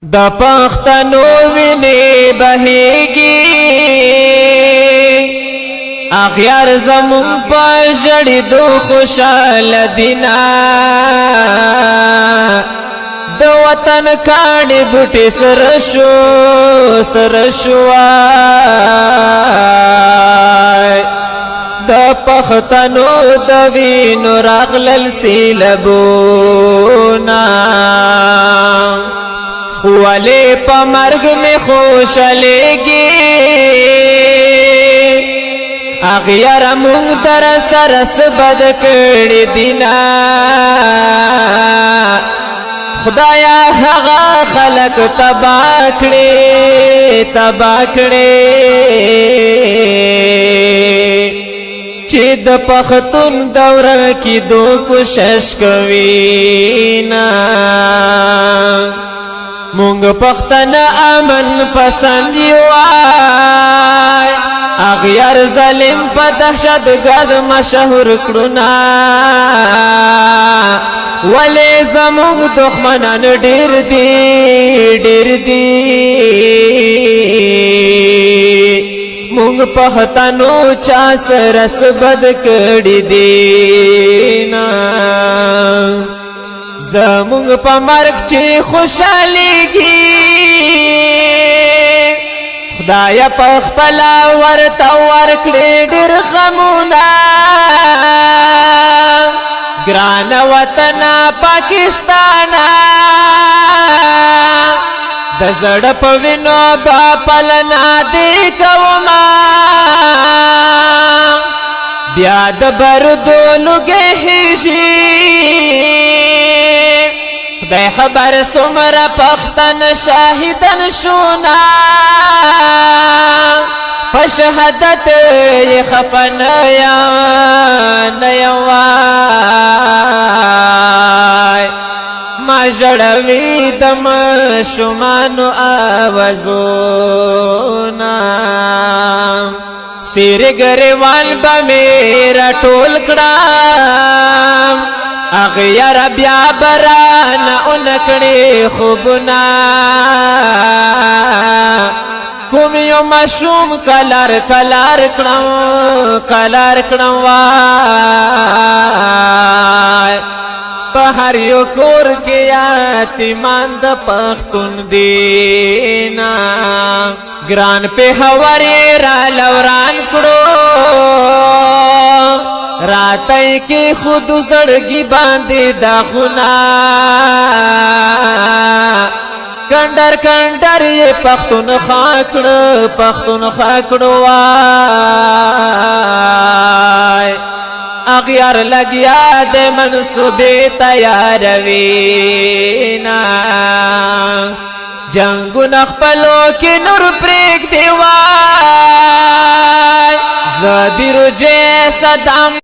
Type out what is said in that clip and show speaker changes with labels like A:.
A: د پښتنو ویني بهيږي اغیار زمون په جړې دو خوشاله دینا د وطن کاڼي بوټي سر شو د پښتنو د وینو راغلل سیلبونا ولی پا مرگ میں خوشحالیگی اغیار مونگ در سرس بد کردی دینا خدایا هغا خلق تبا کړي چې د پښتون دوره کې دو کوشش کوي نا مونږ پښتنه امن پسند یو اغیار ظالم په دهشت ګرد مشهور کړو نا ولی زمونږ دښمنان ډیر دي مونږ پښتنو چا سره بد کړی دی نا زمونږ په مرګ چې خوشحالیږي خدایا په خپل ورته ورکړي ډېر غمونه ګران وطن پاکستان د زړه په وینو با پلنا دی کوما بیا د بردو لږه هیږي خدای خبر سمره پښتن شاهدن شونا په شهادت یې خفن یا ما جړوي د مشمانو آوازونا سیر ګریوال به میرا ټول کړم اغیار بیا برانا اونکړي خوبنا کوم یو مشوم کلار کړم وای په هر یو کور کې یتیمان د پښتون دینا ګران په هوارې را لوران کړو راتای کې خود زړګي باندې داخنا کندر یہ پختون خاکڑو وای اغیار لگیا دے منصوبے تیار وینا جنگو نخپلو کی نور پریک دیوای زدی رجے صدام